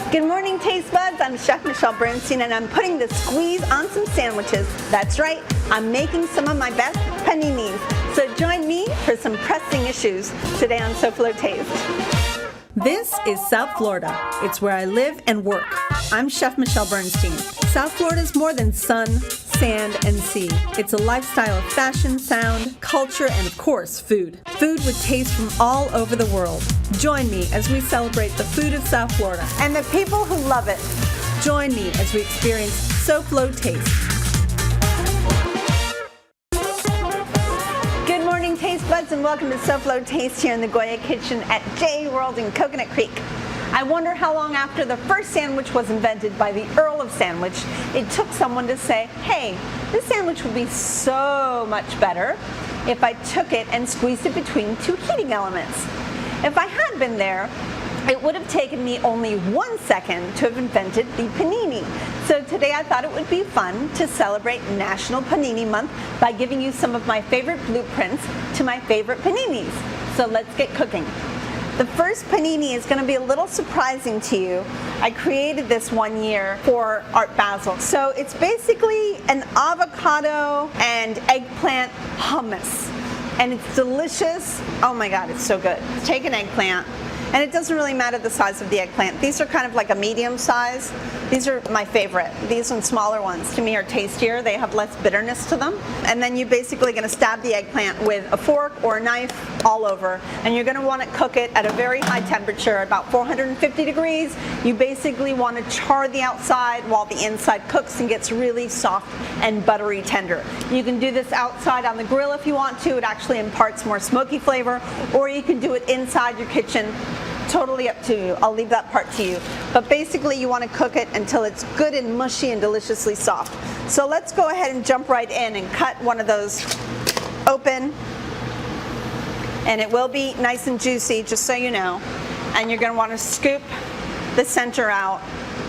Good morning, Taste Buds. I'm Chef Michelle Bernstein, and I'm putting the squeeze on some sandwiches. That's right, I'm making some of my best paninis. So join me for some pressing issues today on SoFlo Taste. This is South Florida. It's where I live and work. I'm Chef Michelle Bernstein. South Florida is more than sun, sand, and sea. It's a lifestyle of fashion, sound, culture, and of course, food. Food with taste from all over the world. Join me as we celebrate the food of South Florida And the people who love it. Join me as we experience SoFlo Taste. Good morning, Taste Buds, and welcome to SoFlo Taste here in the Goya Kitchen at J World in Coconut Creek. I wonder how long after the first sandwich was invented by the Earl of Sandwich, it took someone to say, hey, this sandwich would be so much better if I took it and squeezed it between two heating elements. If I had been there, it would have taken me only 1 second to have invented the panini. So today I thought it would be fun to celebrate National Panini Month by giving you some of my favorite blueprints to my favorite paninis. So let's get cooking. The first panini is going to be a little surprising to you. I created this one year for Art Basel. So it's basically an avocado and eggplant hummus. And it's delicious. Oh my God, it's so good. Take an eggplant, and it doesn't really matter the size of the eggplant. These are kind of like a medium size. These are my favorite. These and smaller ones to me are tastier. They have less bitterness to them. And then you're basically going to stab the eggplant with a fork or a knife all over. And you're going to want to cook it at a very high temperature, about 450 degrees. You basically want to char the outside while the inside cooks and gets really soft and buttery tender. You can do this outside on the grill if you want to. It actually imparts more smoky flavor. Or you can do it inside your kitchen. Totally up to you. I'll leave that part to you. But basically you want to cook it until it's good and mushy and deliciously soft. So let's go ahead and jump right in and cut one of those open. And it will be nice and juicy, just so you know. And you're going to want to scoop the center out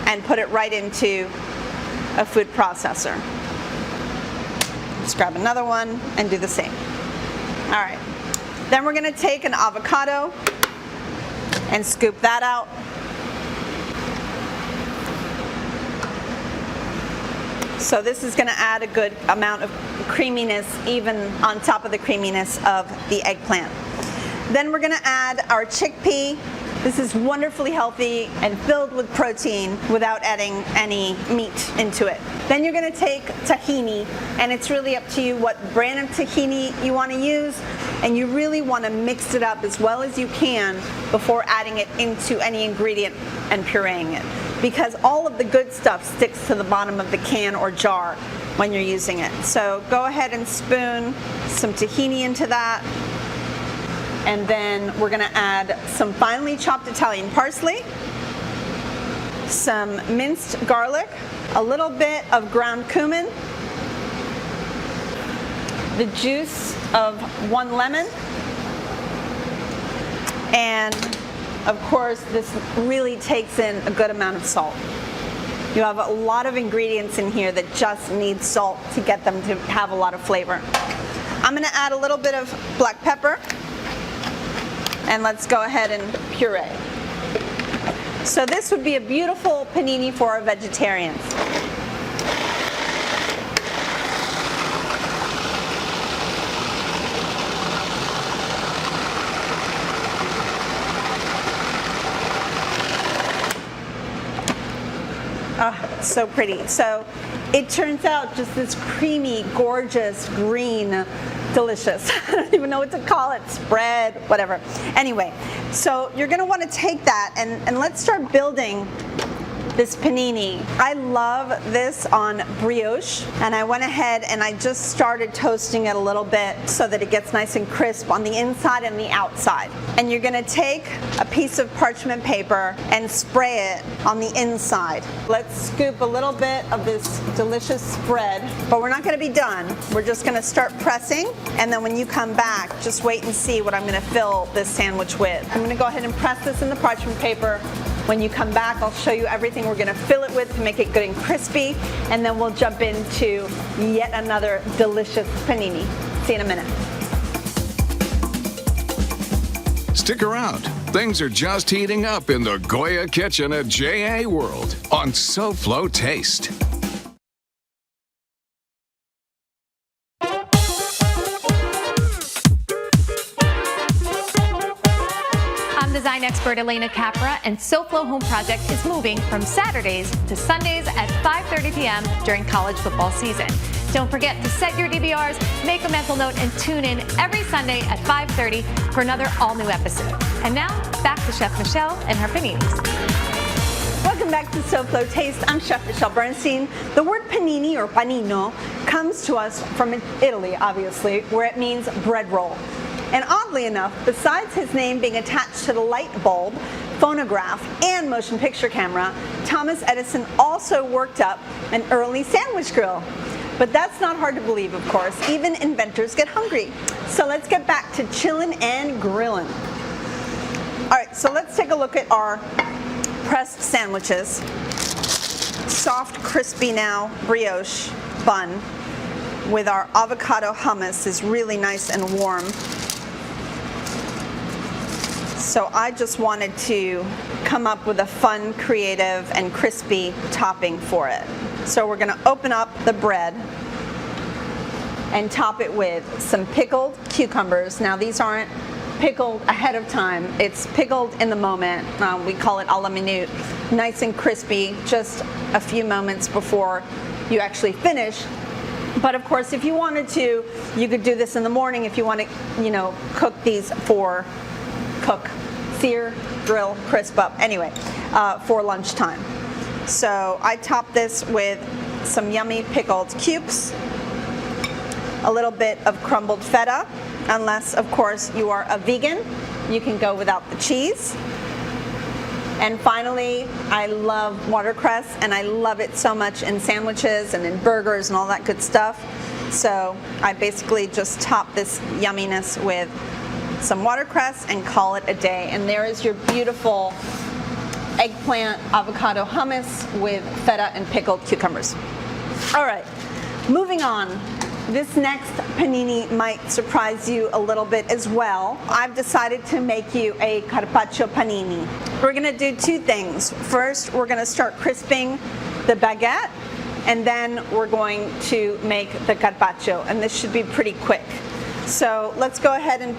and put it right into a food processor. Just grab another one and do the same. All right. Then we're going to take an avocado and scoop that out. So this is going to add a good amount of creaminess even on top of the creaminess of the eggplant. Then we're going to add our chickpea. This is wonderfully healthy and filled with protein without adding any meat into it. Then you're going to take tahini, and it's really up to you what brand of tahini you want to use, and you really want to mix it up as well as you can before adding it into any ingredient and pureeing it, because all of the good stuff sticks to the bottom of the can or jar when you're using it. So go ahead and spoon some tahini into that. And then we're going to add some finely chopped Italian parsley, some minced garlic, a little bit of ground cumin, the juice of 1 lemon, and of course this really takes in a good amount of salt. You have a lot of ingredients in here that just need salt to get them to have a lot of flavor. I'm going to add a little bit of black pepper. And let's go ahead and puree. So this would be a beautiful panini for our vegetarians. Oh, it's so pretty. So it turns out just this creamy, gorgeous, green, delicious. I don't even know what to call it. Spread, whatever. Anyway, so you're going to want to take that and let's start building this panini. I love this on brioche, and I went ahead and I just started toasting it a little bit so that it gets nice and crisp on the inside and the outside. And you're going to take a piece of parchment paper and spray it on the inside. Let's scoop a little bit of this delicious spread, but we're not going to be done. We're just going to start pressing, and then when you come back, just wait and see what I'm going to fill this sandwich with. I'm going to go ahead and press this in the parchment paper. When you come back, I'll show you everything we're going to fill it with to make it good and crispy, and then we'll jump into yet another delicious panini. See you in a minute. Stick around. Things are just heating up in the Goya kitchen at JA World on SoFlo Taste. I'm design expert Elena Capra, and SoFlo Home Project is moving from Saturdays to Sundays at 5:30 p.m. during college football season. Don't forget to set your DVRs, make a mental note, and tune in every Sunday at 5:30 for another all-new episode. And now, back to Chef Michelle and her paninis. Welcome back to SoFlo Taste. I'm Chef Michelle Bernstein. The word panini or panino comes to us from Italy, obviously, where it means bread roll. And oddly enough, besides his name being attached to the light bulb, phonograph, and motion picture camera, Thomas Edison also worked up an early sandwich grill. But that's not hard to believe, of course. Even inventors get hungry. So let's get back to chillin' and grillin'. All right, so let's take a look at our pressed sandwiches. Soft, crispy now brioche bun with our avocado hummus is really nice and warm. So I just wanted to come up with a fun, creative, and crispy topping for it. So we're gonna open up the bread and top it with some pickled cucumbers. Now these aren't pickled ahead of time, it's pickled in the moment. We call it a la minute. Nice and crispy, just a few moments before you actually finish. But of course, if you wanted to, you could do this in the morning if you want to, cook these for sear, grill, crisp up, anyway, for lunchtime. So I top this with some yummy pickled cubes, a little bit of crumbled feta, unless of course you are a vegan, you can go without the cheese. And finally, I love watercress, and I love it so much in sandwiches and in burgers and all that good stuff. So I basically just top this yumminess with some watercress and call it a day. And there is your beautiful eggplant avocado hummus with feta and pickled cucumbers. All right, moving on. This next panini might surprise you a little bit as well. I've decided to make you a carpaccio panini. We're gonna do two things. First, we're gonna start crisping the baguette, and then we're going to make the carpaccio, and this should be pretty quick. So let's go ahead and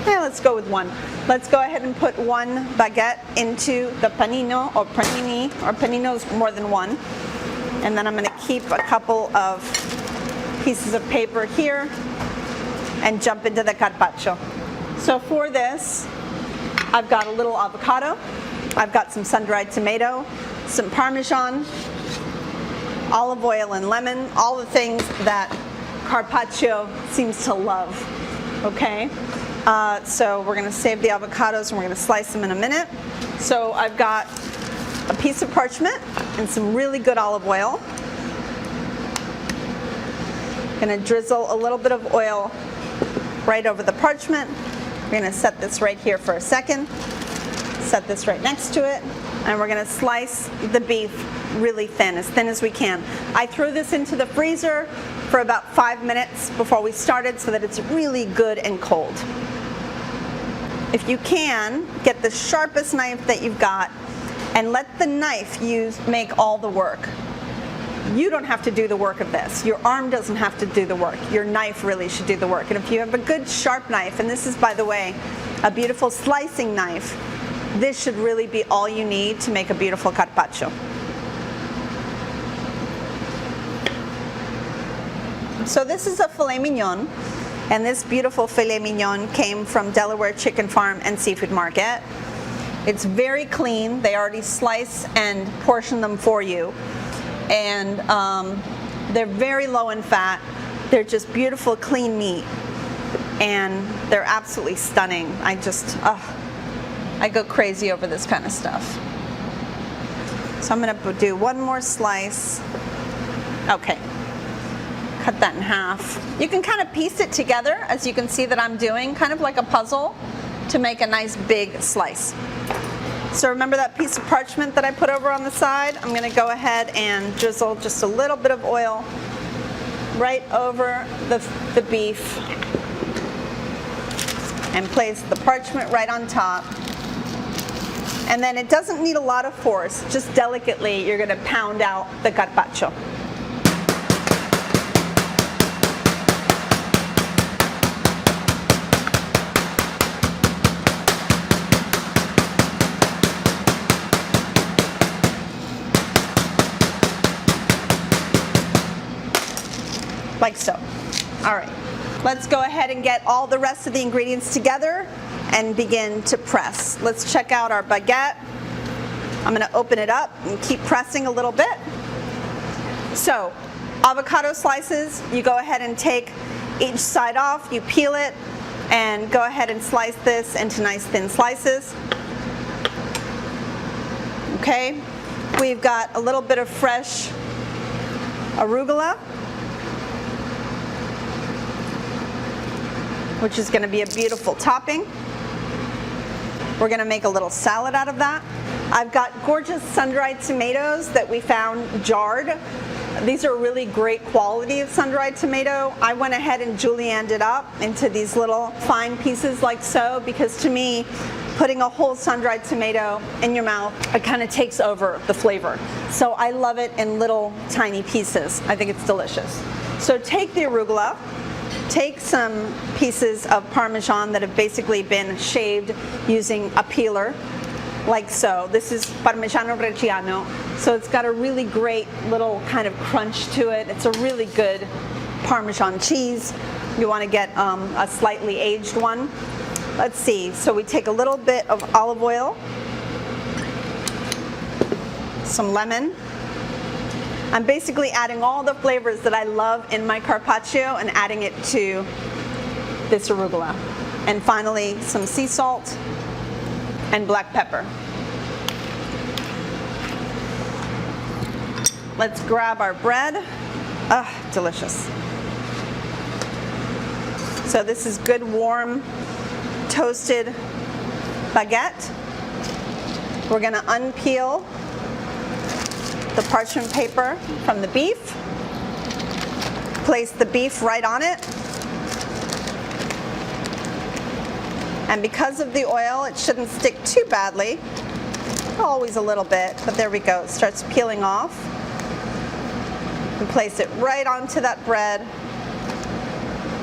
let's go with one. Let's go ahead and put one baguette into the panino or panini, or panino's more than one. And then I'm gonna keep a couple of pieces of paper here and jump into the carpaccio. So for this, I've got a little avocado, I've got some sun-dried tomato, some Parmesan, olive oil and lemon, all the things that carpaccio seems to love, okay? So we're gonna save the avocados and we're gonna slice them in a minute. So I've got a piece of parchment and some really good olive oil. Gonna drizzle a little bit of oil right over the parchment. We're gonna set this right here for a second. Set this right next to it. And we're gonna slice the beef really thin as we can. I threw this into the freezer for about 5 minutes before we started so that it's really good and cold. If you can, get the sharpest knife that you've got and let the knife make all the work. You don't have to do the work of this. Your arm doesn't have to do the work. Your knife really should do the work. And if you have a good sharp knife, and this is, by the way, a beautiful slicing knife, this should really be all you need to make a beautiful carpaccio. So this is a filet mignon, and this beautiful filet mignon came from Delaware Chicken Farm and Seafood Market. It's very clean. They already slice and portion them for you. And they're very low in fat. They're just beautiful, clean meat. And they're absolutely stunning. I go crazy over this kind of stuff. So I'm gonna do one more slice. Okay, cut that in half. You can kind of piece it together, as you can see that I'm doing, kind of like a puzzle, to make a nice big slice. So remember that piece of parchment that I put over on the side? I'm gonna go ahead and drizzle just a little bit of oil right over the beef and place the parchment right on top. And then it doesn't need a lot of force, just delicately you're gonna pound out the carpaccio. Like so. All right, let's go ahead and get all the rest of the ingredients together and begin to press. Let's check out our baguette. I'm gonna open it up and keep pressing a little bit. So, avocado slices, you go ahead and take each side off, you peel it, and go ahead and slice this into nice thin slices. Okay, we've got a little bit of fresh arugula, which is going to be a beautiful topping. We're going to make a little salad out of that. I've got gorgeous sun-dried tomatoes that we found jarred. These are really great quality of sun-dried tomato. I went ahead and julienned it up into these little fine pieces like so, because to me, putting a whole sun-dried tomato in your mouth, it kind of takes over the flavor. So I love it in little tiny pieces. I think it's delicious. So take the arugula, take some pieces of Parmesan that have basically been shaved using a peeler, like so. This is Parmigiano Reggiano, so it's got a really great little kind of crunch to it. It's a really good Parmesan cheese. You want to get a slightly aged one. Let's see, so we take a little bit of olive oil, some lemon. I'm basically adding all the flavors that I love in my carpaccio and adding it to this arugula. And finally, some sea salt and black pepper. Let's grab our bread. Ah, delicious. So this is good, warm, toasted baguette. We're gonna unpeel the parchment paper from the beef, place the beef right on it, and because of the oil it shouldn't stick too badly, always a little bit, but there we go, it starts peeling off. And place it right onto that bread.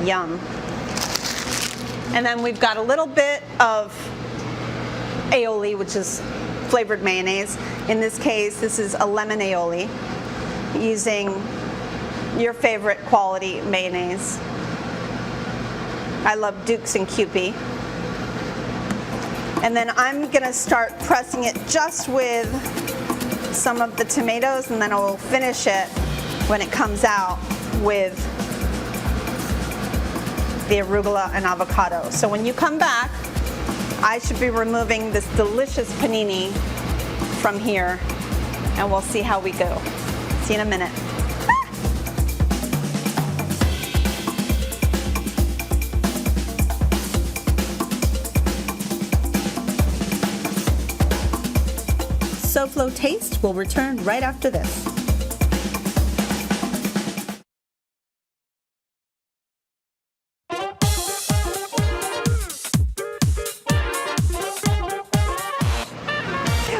Yum. And then we've got a little bit of aioli, which is flavored mayonnaise. In this case, this is a lemon aioli using your favorite quality mayonnaise. I love Duke's and Kewpie. And then I'm gonna start pressing it just with some of the tomatoes, and then I will finish it when it comes out with the arugula and avocado. So when you come back, I should be removing this delicious panini from here, and we'll see how we go. See you in a minute. SoFlo Taste will return right after this.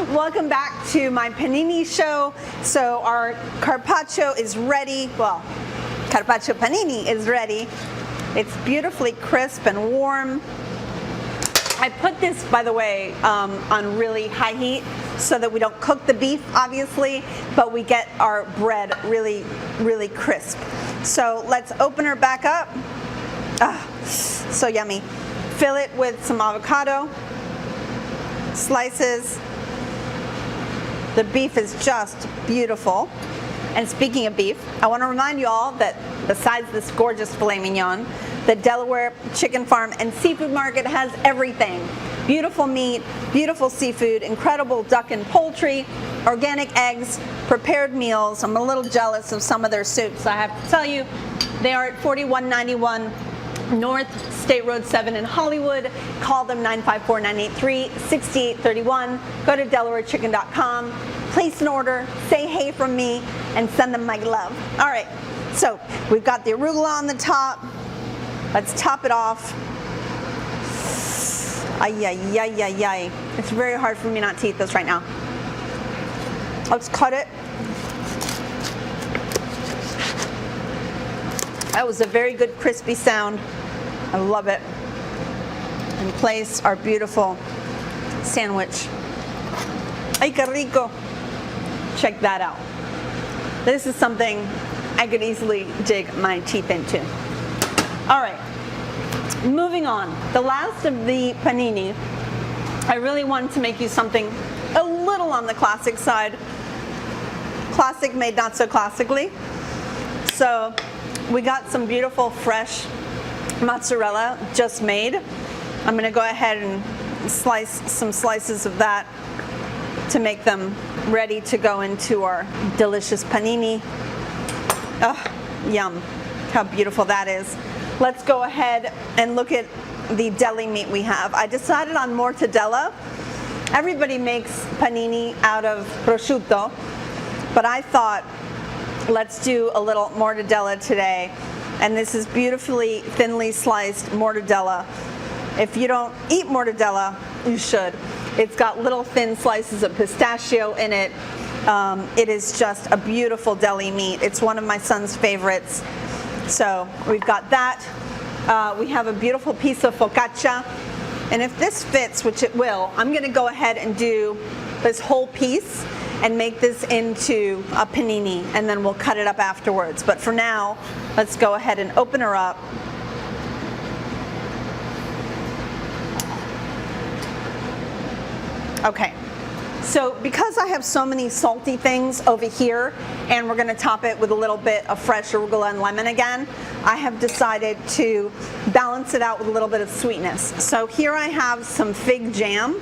Welcome back to my panini show. So our carpaccio is ready. Well, carpaccio panini is ready. It's beautifully crisp and warm. I put this, by the way, on really high heat so that we don't cook the beef, obviously, but we get our bread really, really crisp. So let's open her back up. Ah, so yummy. Fill it with some avocado, slices. The beef is just beautiful. And speaking of beef, I want to remind you all that besides this gorgeous filet mignon, the Delaware Chicken Farm and Seafood Market has everything. Beautiful meat, beautiful seafood, incredible duck and poultry, organic eggs, prepared meals. I'm a little jealous of some of their soups. I have to tell you, they are at 4191 North State Road 7 in Hollywood. Call them 954-983-6831. Go to DelawareChicken.com. Place an order, say hey from me, and send them my love. All right, so we've got the arugula on the top. Let's top it off. Ay, ay, ay, ay, ay. It's very hard for me not to eat this right now. Let's cut it. That was a very good crispy sound. I love it. And place our beautiful sandwich. Ay, que rico. Check that out. This is something I could easily dig my teeth into. All right, moving on. The last of the panini, I really wanted to make you something a little on the classic side. Classic made not so classically. So we got some beautiful fresh mozzarella just made. I'm gonna go ahead and slice some slices of that to make them ready to go into our delicious panini. Oh, yum. How beautiful that is. Let's go ahead and look at the deli meat we have. I decided on mortadella. Everybody makes panini out of prosciutto, but I thought let's do a little mortadella today. And this is beautifully thinly sliced mortadella. If you don't eat mortadella, you should. It's got little thin slices of pistachio in it. It is just a beautiful deli meat. It's one of my son's favorites. So we've got that. We have a beautiful piece of focaccia. And if this fits, which it will, I'm gonna go ahead and do this whole piece and make this into a panini, and then we'll cut it up afterwards. But for now, let's go ahead and open her up. Okay, so because I have so many salty things over here, and we're gonna top it with a little bit of fresh arugula and lemon again, I have decided to balance it out with a little bit of sweetness. So here I have some fig jam,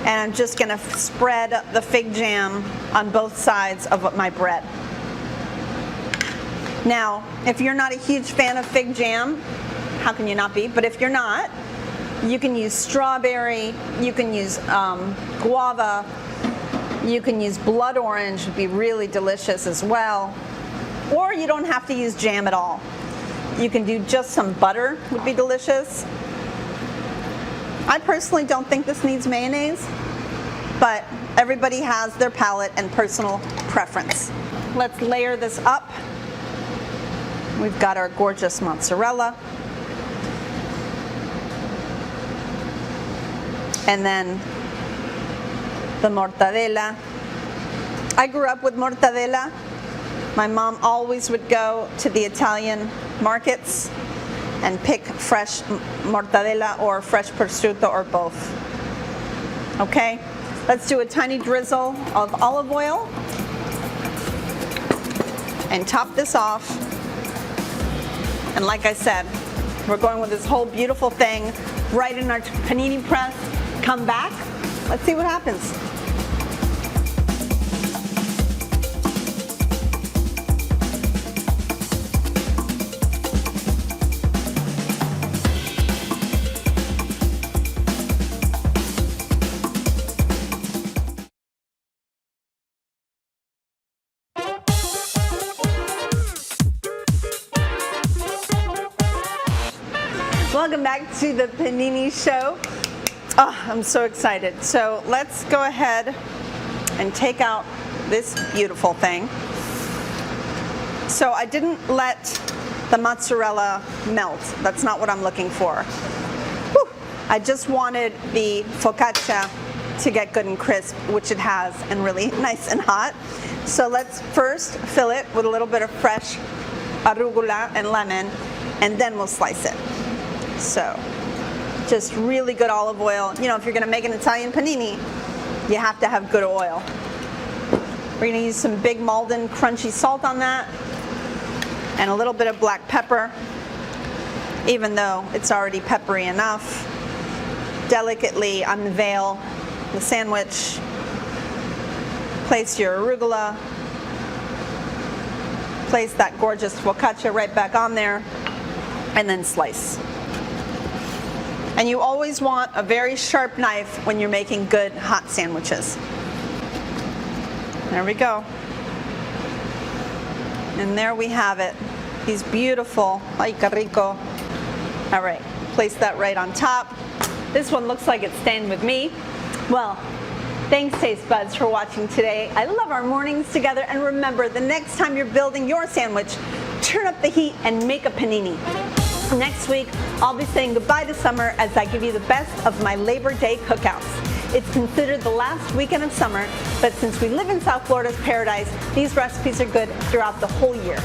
and I'm just gonna spread the fig jam on both sides of my bread. Now, if you're not a huge fan of fig jam, how can you not be? But if you're not, you can use strawberry, you can use guava, you can use blood orange, would be really delicious as well. Or you don't have to use jam at all. You can do just some butter, would be delicious. I personally don't think this needs mayonnaise, but everybody has their palate and personal preference. Let's layer this up. We've got our gorgeous mozzarella. And then the mortadella. I grew up with mortadella. My mom always would go to the Italian markets and pick fresh mortadella or fresh prosciutto or both. Okay, let's do a tiny drizzle of olive oil and top this off. And like I said, we're going with this whole beautiful thing right in our panini press. Come back, let's see what happens. Welcome back to the Panini Show. Oh, I'm so excited. So let's go ahead and take out this beautiful thing. So I didn't let the mozzarella melt. That's not what I'm looking for. Whew. I just wanted the focaccia to get good and crisp, which it has, and really nice and hot. So let's first fill it with a little bit of fresh arugula and lemon, and then we'll slice it. So just really good olive oil. You know, if you're gonna make an Italian panini, you have to have good oil. We're gonna use some big Malden crunchy salt on that, and a little bit of black pepper, even though it's already peppery enough. Delicately unveil the sandwich. Place your arugula. Place that gorgeous focaccia right back on there, and then slice. And you always want a very sharp knife when you're making good hot sandwiches. There we go. And there we have it. These beautiful, ay que rico. All right, place that right on top. This one looks like it's staying with me. Well, thanks, Taste Buds, for watching today. I love our mornings together, and remember, the next time you're building your sandwich, turn up the heat and make a panini. Next week, I'll be saying goodbye to summer as I give you the best of my Labor Day cookouts. It's considered the last weekend of summer, but since we live in South Florida's paradise, these recipes are good throughout the whole year.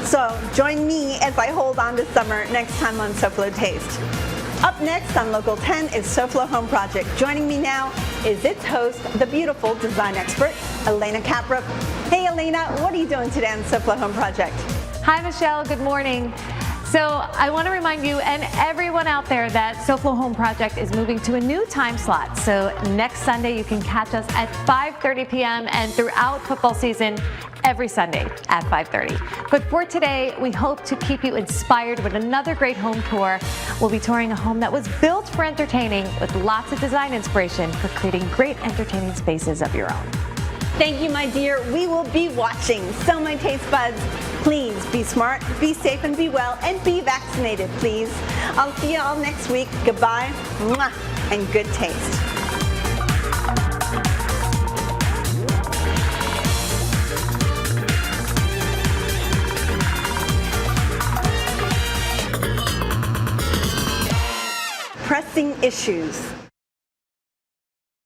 So join me as I hold on to summer next time on SoFlo Taste. Up next on Local 10 is SoFlo Home Project. Joining me now is its host, the beautiful design expert, Elena Capra. Hey Elena, what are you doing today on SoFlo Home Project? Hi, Michelle. Good morning. So I want to remind you and everyone out there that SoFlo Home Project is moving to a new time slot. So next Sunday you can catch us at 5:30 p.m. and throughout football season every Sunday at 5:30. But for today, we hope to keep you inspired with another great home tour. We'll be touring a home that was built for entertaining with lots of design inspiration for creating great entertaining spaces of your own. Thank you, my dear. We will be watching. So, my Taste Buds, please be smart, be safe, and be well, and be vaccinated, please. I'll see you all next week. Goodbye, mwah, and good taste. Pressing issues.